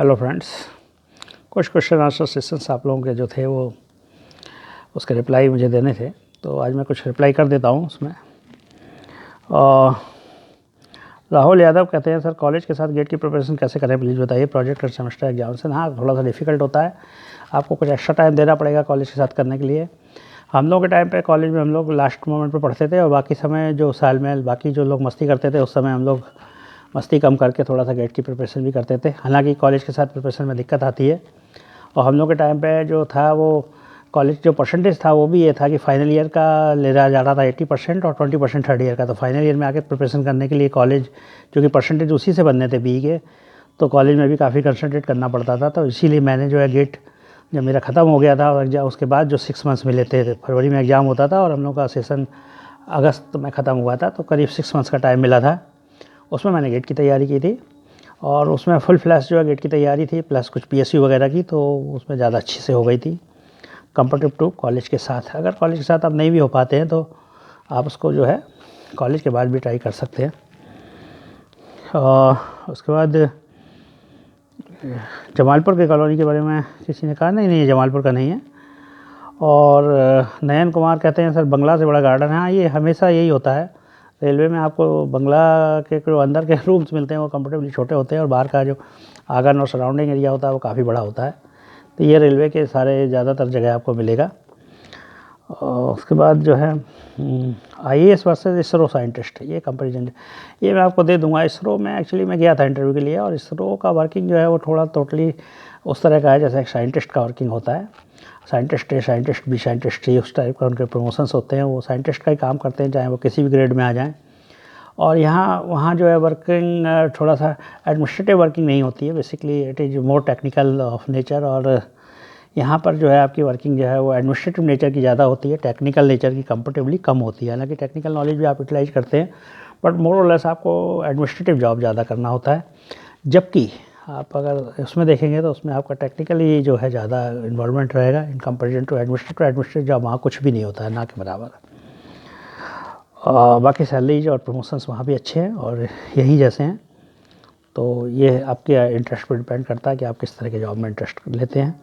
Hello friends, कुछ question answer sessions आप लोगों के जो थे वो उसके रिप्लाई मुझे देने थे, तो आज मैं कुछ रिप्लाई कर देता हूँ उसमें। राहुल यादव कहते हैं सर कॉलेज के साथ गेट की प्रिपरेशन कैसे करें प्लीज़ बताइए, प्रोजेक्ट और सेमेस्टर एग्जामिनेशन। हाँ, थोड़ा सा डिफ़िकल्ट होता है, आपको कुछ एक्स्ट्रा टाइम देना पड़ेगा कॉलेज के साथ करने के लिए। हम लोग के टाइम पे कॉलेज में हम लोग लास्ट मोमेंट पे पढ़ते थे और बाकी समय जो साल में बाकी जो लोग मस्ती करते थे उस समय हम लोग मस्ती कम करके थोड़ा सा गेट की प्रिपरेशन भी करते थे। हालांकि कॉलेज के साथ प्रिपरेशन में दिक्कत आती है, और हम लोग के टाइम पे जो था वो कॉलेज जो परसेंटेज था वो भी ये था कि फाइनल ईयर का ले जा रहा था 80% और 20% थर्ड ईयर का। तो फाइनल ईयर में आके प्रिपरेशन करने के लिए कॉलेज, क्योंकि परसेंटेज उसी से बनने थे बी के, तो कॉलेज में भी काफ़ी कंसंट्रेट करना पड़ता था। तो इसीलिए मैंने जो है गेट जब मेरा ख़त्म हो गया था और एग्जाम उसके बाद जो 6 मंथ्स मिले थे, फरवरी में एग्ज़ाम होता था और हम लोग का सेशन अगस्त में ख़त्म हुआ था, तो करीब 6 मंथ्स का टाइम मिला था। उसमें मैंने गेट की तैयारी की थी और उसमें फुल फ्लैश जो है गेट की तैयारी थी, प्लस कुछ पीएसयू वगैरह की, तो उसमें ज़्यादा अच्छे से हो गई थी कंपेरेटिव टू कॉलेज के साथ। अगर कॉलेज के साथ आप नहीं भी हो पाते हैं तो आप उसको जो है कॉलेज के बाद भी ट्राई कर सकते हैं। उसके बाद जमालपुर के कॉलोनी के बारे में किसी ने कहा, नहीं जमालपुर का नहीं है। और नयन कुमार कहते हैं सर बंगला से बड़ा गार्डन है। हाँ, ये हमेशा यही होता है, रेलवे में आपको बंगला के जो अंदर के रूम्स मिलते हैं वो कंफर्टेबली छोटे होते हैं और बाहर का जो आंगन और सराउंडिंग एरिया होता है वो काफ़ी बड़ा होता है। तो ये रेलवे के सारे ज़्यादातर जगह आपको मिलेगा। और उसके बाद जो है IAS वर्सेस इसरो साइंटिस्ट, ये कंपेरिजन ये मैं आपको दे दूंगा। इसरो में एक्चुअली मैं गया था इंटरव्यू के लिए, और इसरो का वर्किंग जो है वो थोड़ा टोटली उस तरह का है जैसे एक साइंटिस्ट का वर्किंग होता है। साइंटिस्ट ए, साइंटिस्ट बी, साइंटिस्ट सी, उस टाइप का उनके प्रमोशंस होते हैं। वो साइंटिस्ट का ही काम करते हैं चाहे वो किसी भी ग्रेड में आ जाएँ। और वहाँ जो है वर्किंग थोड़ा सा एडमिनिस्ट्रेटिव वर्किंग नहीं होती है, basically it is more technical of nature. और यहाँ पर जो है आपकी वर्किंग जो है वो एडमिनिस्ट्रेटिव नेचर की ज़्यादा होती है, टेक्निकल नेचर की कंपेरेटिवली कम होती है। हालांकि टेक्निकल नॉलेज भी आप यूटिलाइज करते हैं, बट मोर और लेस आपको एडमिनिस्ट्रेटिव जॉब ज़्यादा करना होता है। जबकि आप अगर उसमें देखेंगे तो उसमें आपका टेक्निकली जो है ज़्यादा इन्वॉल्वमेंट रहेगा in comparison to administrative job. वहाँ कुछ भी नहीं होता है, ना के बराबर। बाकी सैलरीज और प्रमोशंस वहाँ भी अच्छे हैं और यही जैसे हैं। तो ये आपके इंटरेस्ट पर डिपेंड करता है कि आप किस तरह के जॉब में इंटरेस्ट लेते हैं।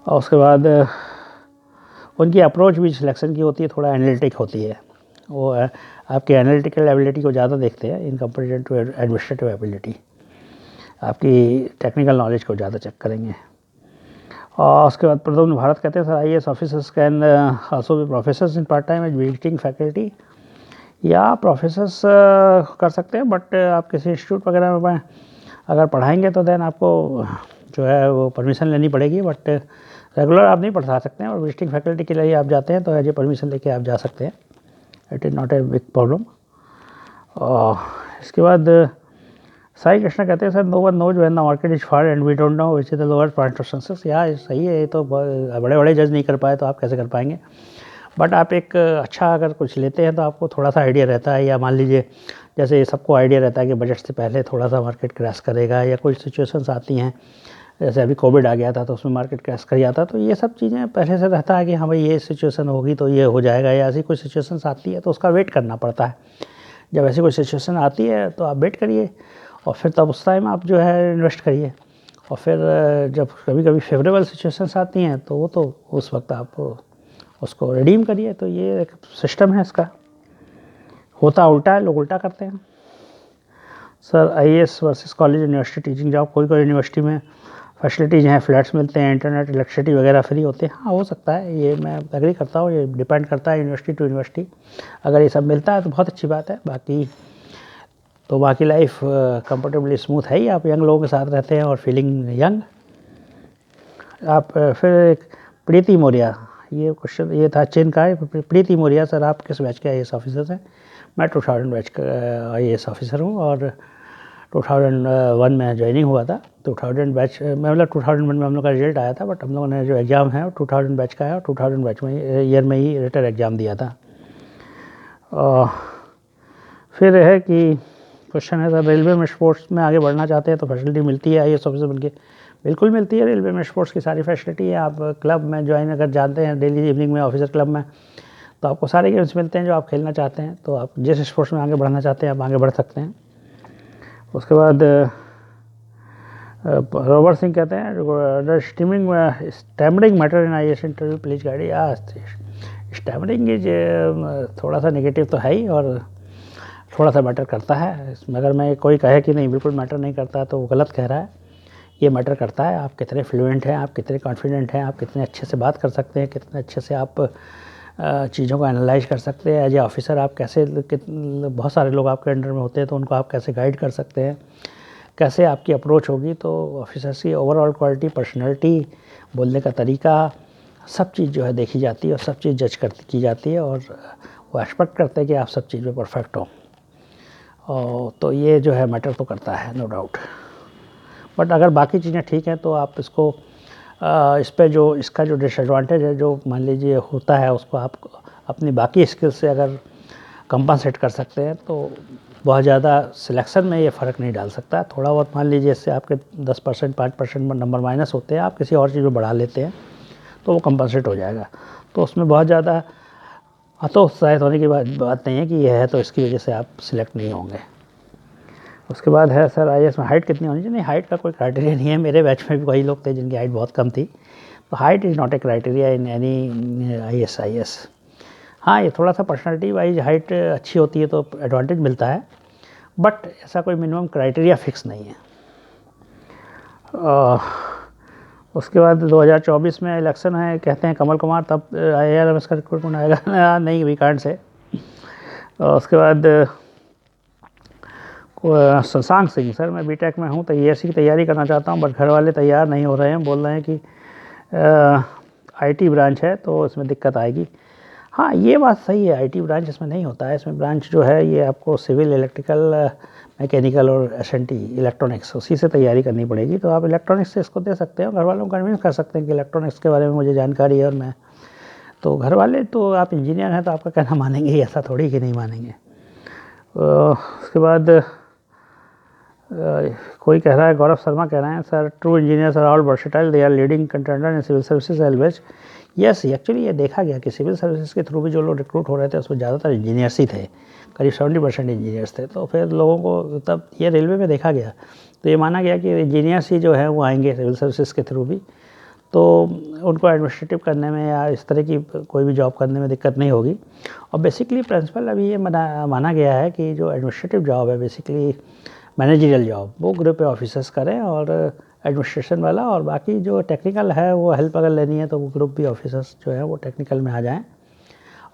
और उसके बाद उनकी अप्रोच भी सिलेक्शन की होती है, थोड़ा एनालिटिक होती है। वो आपकी एनालिटिकल एबिलिटी को ज़्यादा देखते हैं in comparison to administrative ability. आपकी टेक्निकल नॉलेज को ज़्यादा चेक करेंगे। और उसके बाद प्रद्युम्न भारत कहते हैं sir IAS officers can also be professors in part time as visiting faculty. या प्रोफेसर्स कर सकते हैं, बट आप किसी इंस्टीट्यूट वगैरह में अगर पढ़ाएंगे तो देन आपको जो है वो परमिशन लेनी पड़ेगी, बट रेगुलर आप नहीं पढ़ा सकते हैं। और विजिटिंग फैकल्टी के लिए आप जाते हैं तो एज ए परमिशन लेके आप जा सकते हैं, it is not a big problem. और इसके बाद साई कृष्णा कहते हैं sir no one knows when the market is far and we don't know which is the lower point of success. यार सही है, ये तो बड़े बड़े जज नहीं कर पाए तो आप कैसे कर पाएंगे। बट आप एक अच्छा अगर कुछ लेते हैं तो आपको थोड़ा सा आइडिया रहता है। या मान लीजिए जैसे सबको आइडिया रहता है कि बजट से पहले थोड़ा सा मार्केट क्रैश करेगा, या कुछ सिचुएशंस आती हैं जैसे अभी कोविड आ गया था तो उसमें मार्केट क्रैश कर जाता। तो ये सब चीज़ें पहले से रहता है कि हाँ भाई ये सिचुएशन होगी तो ये हो जाएगा, या ऐसी कोई सिचुएशंस आती है तो उसका वेट करना पड़ता है। जब ऐसी कोई सिचुएशन आती है तो आप वेट करिए और फिर तब उस टाइम आप जो है इन्वेस्ट करिए। और फिर जब कभी कभी फेवरेबल सिचुएशंस आती हैं तो वो तो उस वक्त आप उसको रिडीम करिए। तो ये एक सिस्टम है इसका, होता उल्टा है, लोग उल्टा करते हैं। Sir IAS versus college university teaching job, कोई यूनिवर्सिटी में फैसिलिटीज़ हैं, फ्लैट्स मिलते हैं, इंटरनेट इलेक्ट्रिसिटी वगैरह फ्री होते हैं। हाँ, हो सकता है, ये मैं एग्री करता हूँ, ये डिपेंड करता है यूनिवर्सिटी टू यूनिवर्सिटी। अगर ये सब मिलता है तो बहुत अच्छी बात है। बाकी लाइफ कंफर्टेबली स्मूथ है ही, आप यंग लोगों के साथ रहते हैं और फीलिंग यंग। आप फिर एक प्रीति मौर्य, ये क्वेश्चन ये था चीन का है। प्रीति मौर्य सर आप किस बैच के IAS ऑफिसर हैं? मैं 2000 बैच का IAS ऑफिसर हूँ और 2001 में ज्वाइनिंग हुआ था। 2000 बैच में मतलब 2001 में हम लोग का रिजल्ट आया था, बट हम लोगों ने जो एग्ज़ाम है 2000 बैच का है और 2000 बैच में ईयर में ही रिटन एग्ज़ाम दिया था। फिर है कि क्वेश्चन है सर रेलवे में स्पोर्ट्स में आगे बढ़ना चाहते हैं तो फैसिलिटी मिलती है IAS ऑफिसर बनके? बिल्कुल मिलती है, रेलवे में स्पोर्ट्स की सारी फैसिलिटी है। आप क्लब में ज्वाइन अगर जानते हैं डेली इवनिंग में ऑफिसर क्लब में, तो आपको सारे गेम्स मिलते हैं जो आप खेलना चाहते हैं। तो आप जिस स्पोर्ट्स में आगे बढ़ना चाहते हैं आप आगे बढ़ सकते हैं। उसके बाद रॉबर्ट सिंह कहते हैं stammering matter in I S interview please guide. Stammering is थोड़ा सा नेगेटिव तो है ही, और थोड़ा सा मैटर करता है इसमें। अगर मैं कोई कहे कि नहीं बिल्कुल मैटर नहीं करता तो वो गलत कह रहा है। ये मैटर करता है, आप कितने फ्लुएंट हैं, आप कितने कॉन्फिडेंट हैं, आप कितने अच्छे से बात कर सकते हैं, कितने अच्छे से आप चीज़ों को एनालाइज कर सकते हैं। एज ए ऑफिसर आप कैसे, बहुत सारे लोग आपके अंडर में होते हैं तो उनको आप कैसे गाइड कर सकते हैं, कैसे आपकी अप्रोच होगी। तो ऑफिसर्स की ओवरऑल क्वालिटी, पर्सनैलिटी, बोलने का तरीका, सब चीज़ जो है देखी जाती है और सब चीज़ जज की जाती है, और वो एक्सपेक्ट करते हैं कि आप सब चीज़ में परफेक्ट हो। तो ये जो है मैटर तो करता है, नो डाउट। बट अगर बाकी चीज़ें ठीक हैं तो आप इसको इस पे जो इसका जो डिसएडवांटेज है, जो मान लीजिए होता है, उसको आप अपनी बाकी स्किल से अगर कंपनसेट कर सकते हैं तो बहुत ज़्यादा सिलेक्शन में ये फ़र्क नहीं डाल सकता। थोड़ा बहुत मान लीजिए इससे आपके 10% 5% नंबर माइनस होते हैं, आप किसी और चीज़ में बढ़ा लेते हैं तो वो कंपनसेट हो जाएगा। तो उसमें बहुत ज़्यादा हतोत्साहित होने की बात नहीं है कि यह है तो इसकी वजह से आप सिलेक्ट नहीं होंगे। उसके बाद है सर आईएएस में हाइट कितनी होनी चाहिए? नहीं, हाइट का कोई क्राइटेरिया नहीं है। मेरे बैच में भी कई लोग थे जिनकी हाइट बहुत कम थी, तो height is not A criteria in any IAS. हाँ, ये थोड़ा सा पर्सनालिटी वाइज हाइट अच्छी होती है तो एडवांटेज मिलता है, बट ऐसा कोई मिनिमम क्राइटेरिया फिक्स नहीं है। उसके बाद 2024 में इलेक्शन है, कहते हैं कमल कुमार तब आईआरएस का रिक्रूटमेंट आएगा। नहीं, वी कांट से। उसके बाद शशांक सिंह, सर मैं बीटेक में हूँ तो यूएससी की तैयारी करना चाहता हूँ, बट घर वाले तैयार नहीं हो रहे हैं, बोल रहे हैं कि आईटी ब्रांच है तो इसमें दिक्कत आएगी। हाँ, ये बात सही है, आईटी ब्रांच इसमें नहीं होता है। इसमें ब्रांच जो है ये आपको सिविल, इलेक्ट्रिकल, मैकेनिकल और एसएनटी इलेक्ट्रॉनिक्स, उसी से तैयारी करनी पड़ेगी। तो आप इलेक्ट्रॉनिक्स से इसको दे सकते हो, घर वालों को कन्विंस कर सकते हैं कि इलेक्ट्रॉनिक्स के बारे में मुझे जानकारी है और मैं, तो घर वाले तो, आप इंजीनियर हैं तो आपका कहना मानेंगे ही, ऐसा थोड़ी कि नहीं मानेंगे। उसके बाद कोई कह रहा है, गौरव शर्मा कह रहे हैं, sir true engineers are all versatile, they are leading contender in civil services always. Yes, actually ये देखा गया कि सिविल सर्विसेज के थ्रू भी जो लोग रिक्रूट हो रहे थे उसमें ज़्यादातर इंजीनियर्स ही थे, करीब 70% इंजीनियर्स थे। तो फिर लोगों को, तब ये रेलवे में देखा गया तो ये माना गया कि इंजीनियर्स ही जो है वो आएंगे सिविल सर्विसेज के थ्रू भी, तो उनको एडमिनिस्ट्रेटिव करने में या इस तरह की कोई भी जॉब करने में दिक्कत नहीं होगी। और बेसिकली प्रिंसिपल अभी ये माना गया है कि जो एडमिनिस्ट्रेटिव जॉब है, बेसिकली मैनेजरियल जॉब, वो ग्रुप ऑफिसर्स करें, और एडमिनिस्ट्रेशन वाला और बाकी जो टेक्निकल है वो हेल्प अगर लेनी है तो वो ग्रुप बी ऑफिसर्स जो है वो टेक्निकल में आ जाएं।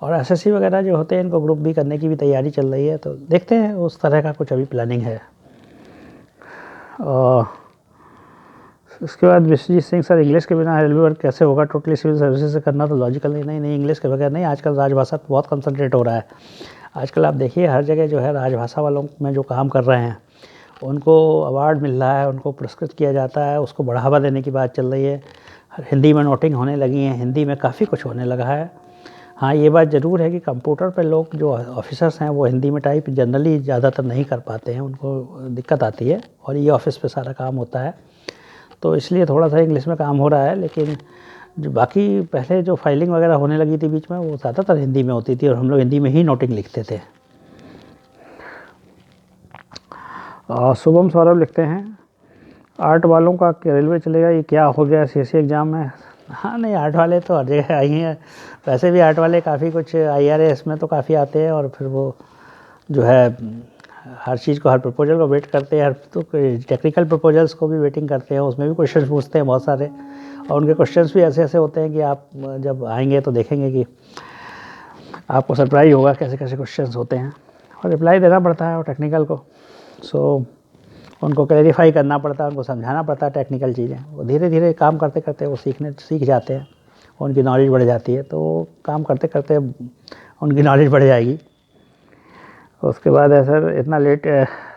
और एसएससी वगैरह जो होते हैं इनको ग्रुप बी करने की भी तैयारी चल रही है, तो देखते हैं, उस तरह का कुछ अभी प्लानिंग है। और उसके बाद विश्वजीत सिंह, सर इंग्लिश के बिना रेलवे वर्क कैसे होगा? टोटली सिविल सर्विसेज से करना तो लॉजिकल नहीं। नहीं, इंग्लिश के बगैर नहीं। आजकल राजभाषा पर बहुत कंसंट्रेट हो रहा है। आजकल आप देखिए हर जगह जो है राजभाषा वालों में जो काम कर रहे हैं उनको अवार्ड मिल रहा है, उनको पुरस्कृत किया जाता है, उसको बढ़ावा देने की बात चल रही है। हिंदी में नोटिंग होने लगी है, हिंदी में काफ़ी कुछ होने लगा है। हाँ, ये बात ज़रूर है कि कंप्यूटर पे लोग जो ऑफिसर्स हैं वो हिंदी में टाइप जनरली ज़्यादातर नहीं कर पाते हैं, उनको दिक्कत आती है, और ये ऑफिस पे सारा काम होता है तो इसलिए थोड़ा सा इंग्लिश में काम हो रहा है। लेकिन जो बाकी पहले जो फाइलिंग वगैरह होने लगी थी बीच में, वो ज़्यादातर हिंदी में होती थी और हम लोग हिंदी में ही नोटिंग लिखते थे। शुभम सौरभ लिखते हैं, आर्ट वालों का रेलवे चलेगा, ये क्या हो गया सीएससी एग्ज़ाम में? हाँ, नहीं, आर्ट वाले तो हर जगह आई हैं। वैसे भी आर्ट वाले काफ़ी कुछ आईआरएस में तो काफ़ी आते हैं, और फिर वो जो है हर चीज़ को, हर प्रपोजल को वेट करते हैं, हर तो टेक्निकल प्रपोजल्स को भी वेटिंग करते हैं, उसमें भी क्वेश्चंस पूछते हैं बहुत सारे, और उनके क्वेश्चंस भी ऐसे ऐसे होते हैं कि आप जब आएंगे तो देखेंगे कि आपको सरप्राइज होगा कैसे कैसे क्वेश्चंस होते हैं, और रिप्लाई देना पड़ता है और टेक्निकल को। सो उनको क्लैरिफाई करना पड़ता है, उनको समझाना पड़ता है टेक्निकल चीज़ें। वो धीरे धीरे काम करते करते वो सीख जाते हैं, उनकी नॉलेज बढ़ जाती है, तो काम करते करते उनकी नॉलेज बढ़ जाएगी। उसके बाद है, सर इतना लेट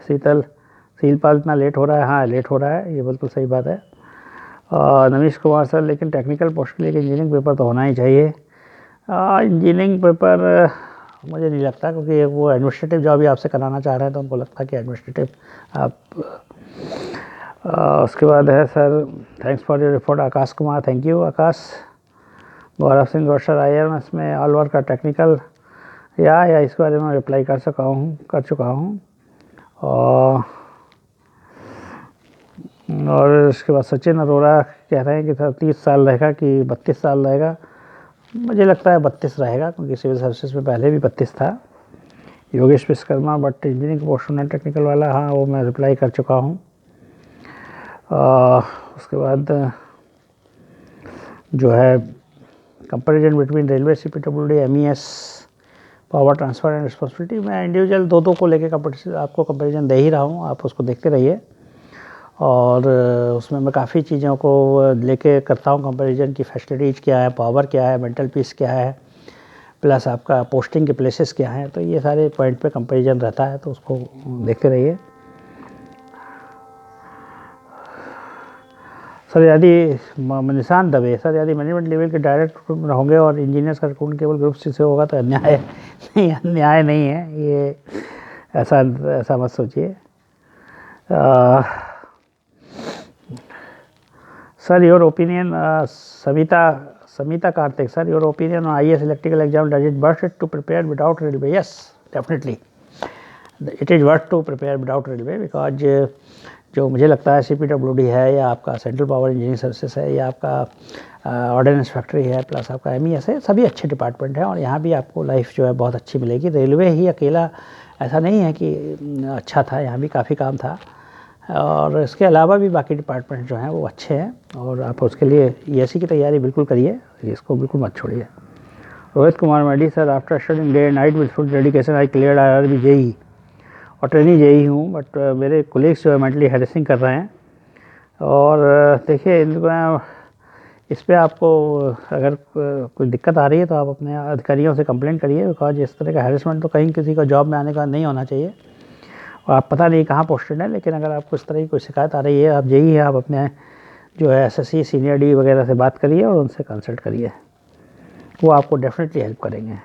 सीलपाल इतना लेट हो रहा है? हाँ, लेट हो रहा है, ये बिल्कुल सही बात है। नवीश कुमार, सर लेकिन टेक्निकल पोस्ट के लिए इंजीनियरिंग पेपर तो होना ही चाहिए। इंजीनियरिंग पेपर मुझे नहीं लगता, क्योंकि वो एडमिनिस्ट्रेटिव जॉब ही आपसे कराना चाह रहे हैं तो उनको लगता है कि एडमिनिस्ट्रेटिव आप। उसके बाद है, sir thanks for your report Akash Kumar. Thank you Akash. Gaurav Singh Gaushar, IRS में ऑल वर्क का टेक्निकल या इसके बारे में रिप्लाई कर चुका हूँ। और और इसके बाद सचिन अरोड़ा कह रहे हैं कि 30 साल रहेगा कि 32 साल रहेगा। मुझे लगता है 32 रहेगा, क्योंकि सिविल सर्विसेज में पहले भी 32 था। Yogesh Vishwakarma but engineering portion है टेक्निकल वाला, हाँ वो मैं रिप्लाई कर चुका हूँ। उसके बाद जो है comparison between railway CPWD MES power transfer and responsibility, मैं इंडिविजुअल दो को लेके आपको कंपैरिजन दे ही रहा हूँ, आप उसको देखते रहिए। और उसमें मैं काफ़ी चीज़ों को लेके करता हूँ कंपैरिजन की, फैसिलिटीज़ क्या है, पावर क्या है, मेंटल पीस क्या है, प्लस आपका पोस्टिंग के प्लेसेस क्या हैं, तो ये सारे पॉइंट पे कंपैरिजन रहता है, तो उसको देखते रहिए। सर यदि निशान दबे, सर यदि मैनेजमेंट लेवल के डायरेक्ट रिक्रूटमेंट होंगे और इंजीनियर्स का रिक्रूटमेंट केवल ग्रुप सी से होगा तो अन्याय नहीं, अन्याय नहीं है ये, ऐसा मत सोचिए। Sir your opinion, Samita Kartik, sir your opinion on IAS electrical exam, does it worth it to prepare without railway? Yes definitely it is worth to prepare without railway, because जो मुझे लगता है CPWD है, या आपका सेंट्रल पावर इंजीनियरिंग सर्विसेज है, या आपका ऑर्डिनेंस फैक्ट्री है, प्लस आपका MES है, सभी अच्छे डिपार्टमेंट हैं और यहाँ भी आपको लाइफ जो है बहुत अच्छी मिलेगी। रेलवे ही अकेला ऐसा नहीं है कि अच्छा था, यहाँ भी काफ़ी काम था, और इसके अलावा भी बाकी डिपार्टमेंट जो हैं वो अच्छे हैं, और आप उसके लिए ESE की तैयारी बिल्कुल करिए, इसको बिल्कुल मत छोड़िए। Rohit Kumar Medi, sir after studying day and night with full dedication I clear IRB JEE और ट्रेनिंग JEE हूँ, बट मेरे कोलीग्स जो है मेंटली हैरेसिंग कर रहे हैं। और देखिए इस पे आपको अगर कोई दिक्कत आ रही है तो आप अपने अधिकारियों से कंप्लेंट करिए, बिकॉज इस तरह का हैरेसमेंट तो कहीं किसी का जॉब में आने का नहीं होना चाहिए, और आप पता नहीं कहाँ पोस्टेड है, लेकिन अगर आपको इस तरह की कोई शिकायत आ रही है, आप JEE है, आप अपने जो है SSC सीनियर D वगैरह से बात करिए और उनसे कंसल्ट करिए, वो आपको डेफिनेटली हेल्प करेंगे।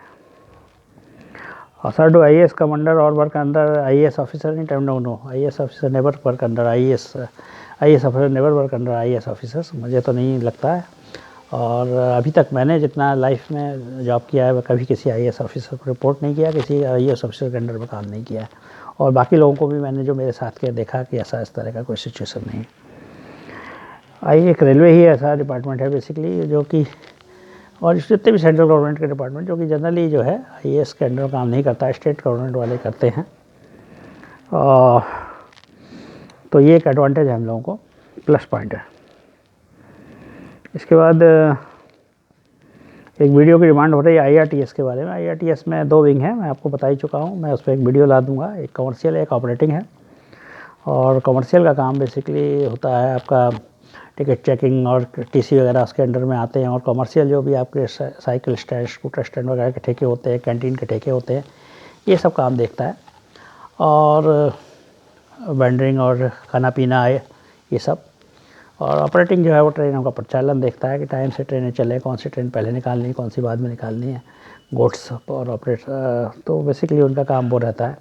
सर डू IAS कमांडर और work under IAS officer in time? No IAS officer never work under IAS officer never work under IAS officers, मुझे तो नहीं लगता है। और अभी तक मैंने जितना लाइफ में जॉब किया है, कभी किसी IAS ऑफिसर को रिपोर्ट नहीं किया, किसी IAS ऑफिसर के अंडर में काम नहीं किया है, और बाकी लोगों को भी मैंने जो मेरे साथ के देखा कि ऐसा इस तरह का कोई सिचुएशन नहीं है। एक रेलवे ही ऐसा डिपार्टमेंट है बेसिकली जो कि, और जितने भी सेंट्रल गवर्नमेंट के डिपार्टमेंट जो कि जनरली जो है IAS के अंडर काम नहीं करता है, स्टेट गवर्नमेंट वाले करते हैं, तो ये एक एडवांटेज है हम लोगों को, प्लस पॉइंट है। इसके बाद एक वीडियो की डिमांड हो रही है IRTS के बारे में। IRTS में 2 विंग है, मैं आपको बता ही चुका हूँ, मैं उस पर एक वीडियो ला दूँगा। एक कमर्शियल है, एक ऑपरेटिंग है, और कमर्शियल का काम बेसिकली होता है आपका टिकट चेकिंग और TC वगैरह उसके अंडर में आते हैं, और कमर्शियल जो भी आपके साइकिल स्टैंड, स्कूटर स्टैंड वगैरह के ठेके होते हैं, कैंटीन के ठेके होते हैं, ये सब काम देखता है, और वेंडरिंग और खाना पीना है ये सब। और ऑपरेटिंग जो है वो ट्रेनों का प्रचालन देखता है कि टाइम से ट्रेनें चलें, कौन सी ट्रेन पहले निकालनी है, कौन सी बाद में निकालनी है, गोड्स और ऑपरेट, तो बेसिकली उनका काम वो रहता है,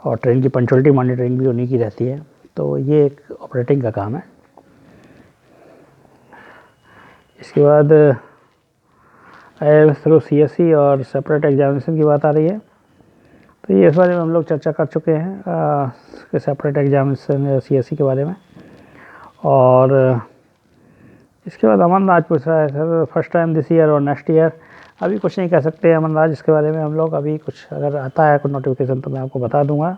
और ट्रेन की पंक्चुअलिटी मॉनिटरिंग भी उन्हीं की रहती है, तो ये एक ऑपरेटिंग का काम है। इसके बाद IAS थ्रू CSE और सेपरेट एग्जामिनेशन की बात आ रही है, तो ये इस बारे में हम लोग चर्चा कर चुके हैं सेपरेट एग्जामिनेशन CSE के बारे में। और इसके बाद अमन राज पूछ रहा है, sir first time this year और नेक्स्ट ईयर? अभी कुछ नहीं कह सकते अमन राज इसके बारे में हम लोग, अभी कुछ अगर आता है कोई नोटिफिकेशन तो मैं आपको बता दूंगा।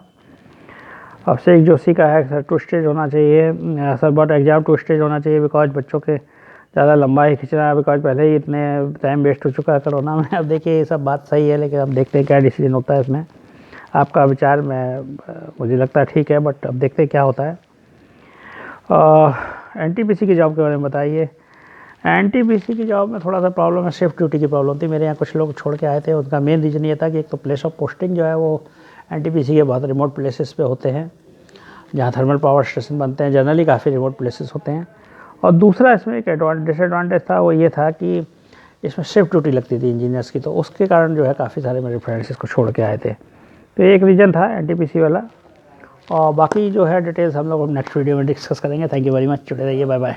अभिषेक जोशी का है, सर 2 स्टेज होना चाहिए सर, बट एग्जाम 2 स्टेज होना चाहिए, बिकॉज बच्चों के ज़्यादा लंबा ही खींच रहा है, बिकॉज पहले ही इतने टाइम वेस्ट हो चुका है कोरोना में। अब देखिए ये सब बात सही है, लेकिन अब देखते हैं क्या डिसीजन होता है इसमें। आपका विचार मुझे लगता है ठीक है, बट अब देखते हैं क्या होता है। NTPC की जॉब के बारे में बताइए। NTPC की जॉब में थोड़ा सा प्रॉब्लम है, शिफ्ट ड्यूटी की प्रॉब्लम थी। मेरे यहाँ कुछ लोग छोड़ के आए थे, उनका मेन रीज़न ये था कि एक तो प्लेस ऑफ पोस्टिंग जो है वो NTPC के बहुत रिमोट प्लेसेस पे होते हैं, जहाँ थर्मल पावर स्टेशन बनते हैं, जनरली काफ़ी रिमोट प्लेसेस होते हैं। और दूसरा इसमें एक डिसएडवांटेज था, वो ये था कि इसमें शिफ्ट ड्यूटी लगती थी इंजीनियर्स की, तो उसके कारण जो है काफ़ी सारे मेरे फ्रेंड्स इसको छोड़ के आए थे, तो एक रीज़न था NTPC वाला। और बाकी जो है डिटेल्स हम लोग नेक्स्ट वीडियो में डिस्कस करेंगे। थैंक यू वेरी मच, जुड़े रहिए, बाय बाय।